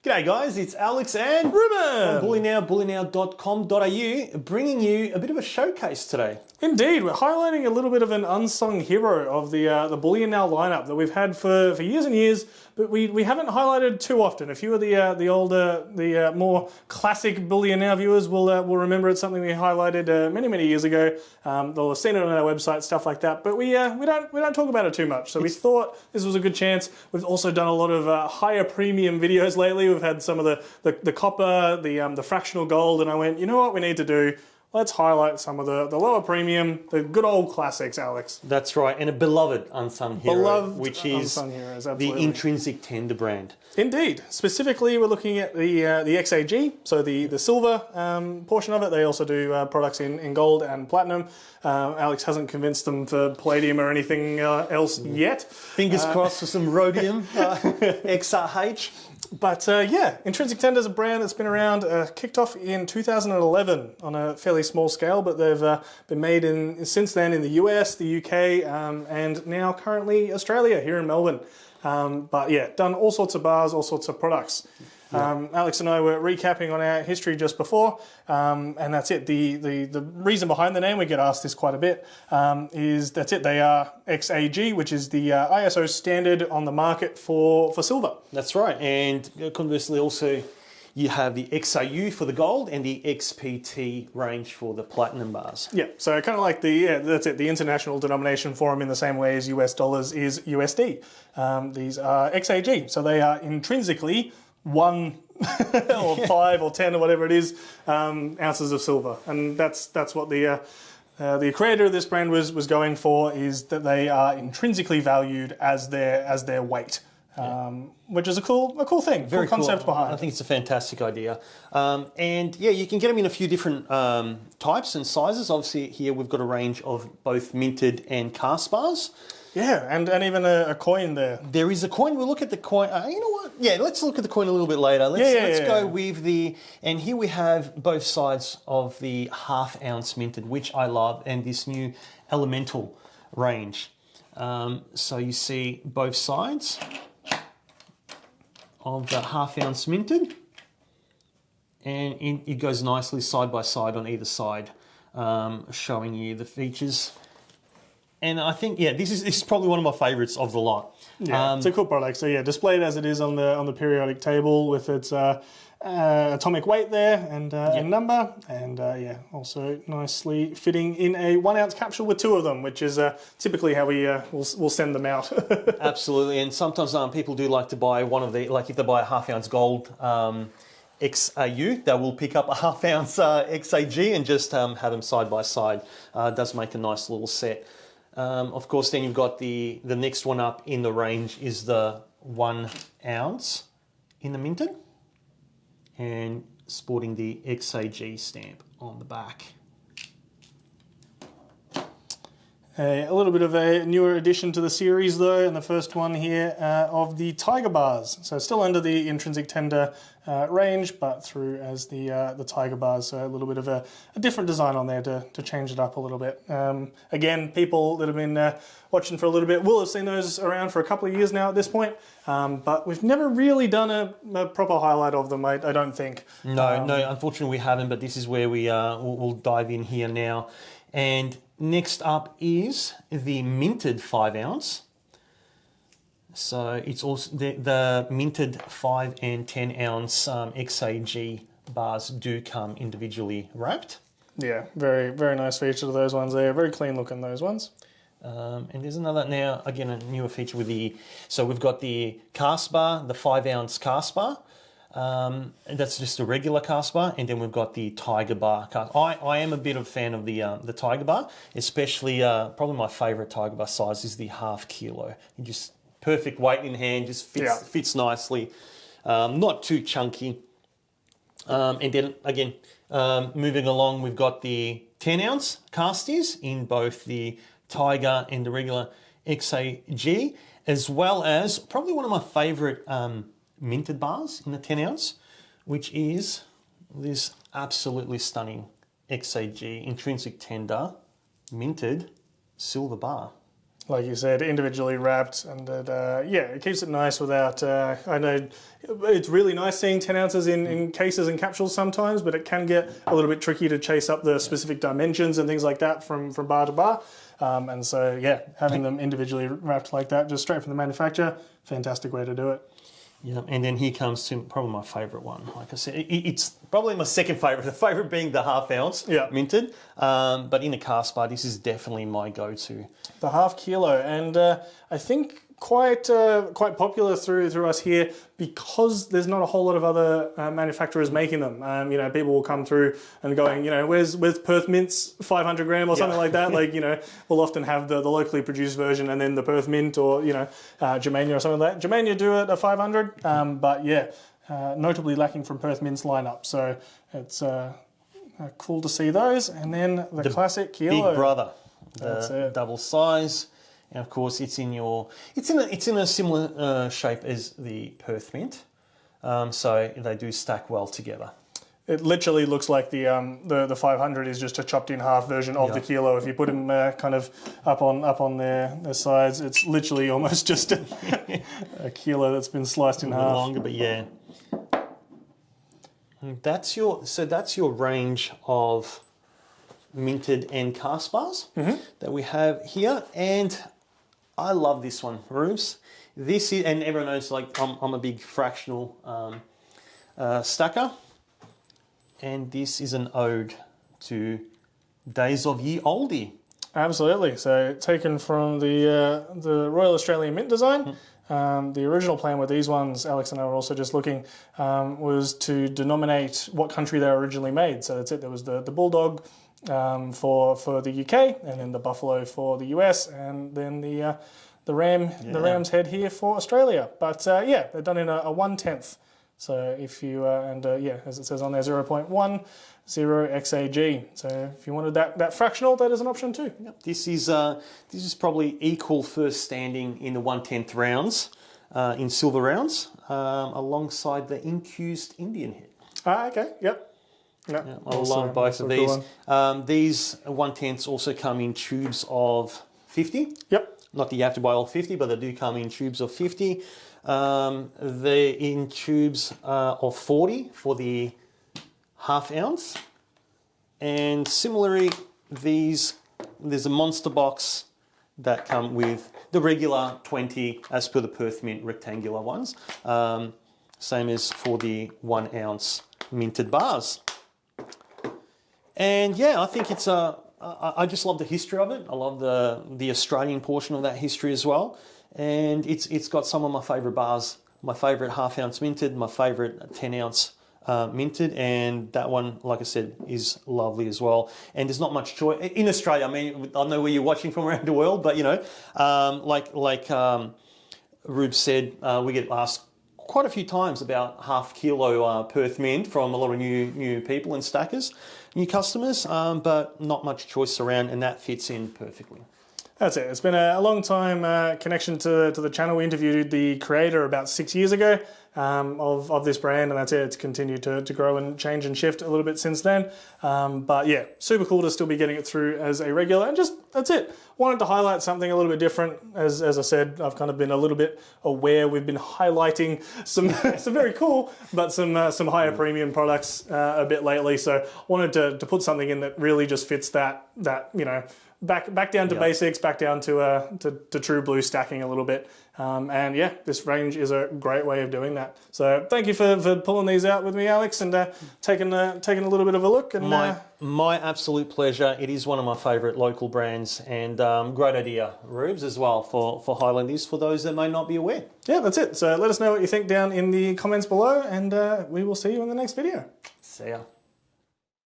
G'day guys, it's Alex and Ruben from Bullion Now, bullionnow.com.au, bringing you a bit of a showcase today. Indeed, we're highlighting a little bit of an unsung hero of the Bullion Now lineup that we've had for years and years, but we haven't highlighted too often. A few of the older, more classic Bullion Now viewers will remember it's something we highlighted many years ago. They'll have seen it on our website, stuff like that. But we don't talk about it too much. So we thought this was a good chance. We've also done a lot of higher premium videos lately. We've had some of the copper, the fractional gold, and I went, you know what we need to do? Let's highlight some of the lower premium, the good old classics, Alex. That's right, and a beloved unsung hero, which is the Intrinsic Tender brand. Indeed. Specifically, we're looking at the XAG, so the silver portion of it. They also do products in gold and platinum. Alex hasn't convinced them for palladium or anything else yet. Fingers crossed for some rhodium, XRH. But yeah, Intrinsic Tender is a brand that's been around, kicked off in 2011 on a fairly small scale, but they've been made since then in the US, the UK, and now currently Australia, here in Melbourne. But yeah, done all sorts of bars, all sorts of products. Yeah. Alex and I were recapping on our history just before, and that's it. The reason behind the name, we get asked this quite a bit, is that's it. They are XAG, which is the ISO standard on the market for silver. That's right. And conversely also, you have the XAU for the gold and the XPT range for the platinum bars. Yeah, so kind of like that's it, the international denomination for them in the same way as US dollars is USD. These are XAG, so they are intrinsically 1 or 5 or 10 or whatever it is ounces of silver, and that's what the creator of this brand was going for, is that they are intrinsically valued as their weight. Which is a cool thing, very cool concept behind. I think it's a fantastic idea. And yeah, you can get them in a few different types and sizes. Obviously here we've got a range of both minted and cast bars. Yeah, and even a coin there. There is a coin. We'll look at the coin. You know what? Yeah, let's look at the coin a little bit later. Let's go with and here we have both sides of the half-ounce minted, which I love, and this new elemental range. So you see both sides of the half-ounce minted, and it goes nicely side by side on either side, showing you the features. And I think, yeah, this is probably one of my favourites of the lot. Yeah, it's a cool product. So yeah, displayed as it is on the periodic table with its atomic weight there and number, and yeah, also nicely fitting in a 1 ounce capsule with 2 of them, which is typically how we'll send them out. Absolutely, and sometimes people do like to buy one of the, like if they buy a half-ounce gold XAU, they will pick up a half-ounce XAG and just have them side by side. It does make a nice little set. Of course, then you've got the next one up in the range is the 1 ounce in the minted, and sporting the XAG stamp on the back. A little bit of a newer addition to the series though, and the first one here of the Tiger bars. So still under the Intrinsic Tender range, but through as the Tiger bars. So a little bit of a different design on there to change it up a little bit. Again, people that have been watching for a little bit will have seen those around for a couple of years now at this point, but we've never really done a proper highlight of them, I don't think. No, unfortunately we haven't, but this is where we'll dive in here now. And next up is the minted 5 ounce. So it's also the minted 5 and 10 ounce XAG bars do come individually wrapped. Yeah, very nice feature to those ones there. Very clean looking, those ones. And there's another now, again, a newer feature with so we've got the cast bar, the 5 ounce cast bar. That's just a regular cast bar, and then we've got the Tiger bar. I am a bit of a fan of the Tiger bar, especially probably my favourite Tiger bar size is the ½ kilo. It just perfect weight in hand, just fits nicely, not too chunky. And then again, moving along, we've got the 10 ounce casties in both the Tiger and the regular XAG, as well as probably one of my favourite minted bars in the 10 ounce, which is this absolutely stunning XAG Intrinsic Tender minted silver bar. like you said, individually wrapped, and it keeps it nice without. I know it's really nice seeing 10 ounces in cases and capsules sometimes, but it can get a little bit tricky to chase up the specific dimensions and things like that from bar to bar. And so, having them individually wrapped like that, just straight from the manufacturer, fantastic way to do it. Yeah, and then here comes to probably my favourite one. Like I said, it's probably my second favourite. The favourite being the half ounce minted. But in a cast bar, this is definitely my go-to. The half kilo, and I think quite popular through us here because there's not a whole lot of other manufacturers making them. People will come through and going, where's Perth Mint's 500 gram or something like that. Like, we'll often have the locally produced version and then the Perth Mint or, Germania or something like that. Germania do it at 500, but notably lacking from Perth Mint's lineup. So it's cool to see those. And then the classic kilo. Big brother, the double size. And of course, it's in a similar shape as the Perth Mint, so they do stack well together. It literally looks like the 500 is just a chopped in half version of the kilo. If you put them kind of up on their sides, it's literally almost just a kilo that's been sliced in half. Longer, but yeah. That's your range of minted and cast bars that we have here, and I love this one, Rubes. This is, and everyone knows, like I'm a big fractional stacker, and this is an ode to days of ye oldie. Absolutely. So taken from the Royal Australian Mint design. The original plan with these ones, Alex and I were also just looking, was to denominate what country they were originally made. So that's it. There was the Bulldog for the UK, and then the Buffalo for the US, and then the Ram's head here for Australia. But they're done in a 1/10. So if you as it says on there, 0.10 XAG. So if you wanted that fractional, that is an option too. Yep. This is probably equal first standing in the 1/10 rounds, in silver rounds, alongside the infused Indian head. Okay. Yep. Yeah, I love both of these. Cool these 1/10s also come in tubes of 50. Yep. Not that you have to buy all 50, but they do come in tubes of 50. They're in tubes of 40 for the half ounce. And similarly, there's a monster box that come with the regular 20 as per the Perth Mint rectangular ones. Same as for the 1 ounce minted bars. And I think it's I just love the history of it. I love the Australian portion of that history as well. And it's got some of my favourite bars, my favourite half ounce minted, my favourite 10 ounce minted, and that one, like I said, is lovely as well. And there's not much choice in Australia. I mean, I don't know where you're watching from around the world, but like Rube said, we get asked quite a few times about half kilo Perth Mint from a lot of new people and stackers, new customers, but not much choice around, and that fits in perfectly. That's it. It's been a long time connection to the channel. We interviewed the creator about 6 years ago of this brand, and that's it. It's continued to grow and change and shift a little bit since then. But super cool to still be getting it through as a regular, and just that's it. Wanted to highlight something a little bit different. As I said, I've kind of been a little bit aware. We've been highlighting some very cool, but some higher premium products a bit lately. So wanted to put something in that really just fits that back down to basics, back down to true blue stacking a little bit. This range is a great way of doing that. So thank you for pulling these out with me, Alex, and taking a little bit of a look. And my absolute pleasure. It is one of my favourite local brands, and great idea, Rubes, as well, for highlighting this for those that may not be aware. Yeah, that's it. So let us know what you think down in the comments below, and we will see you in the next video. See ya.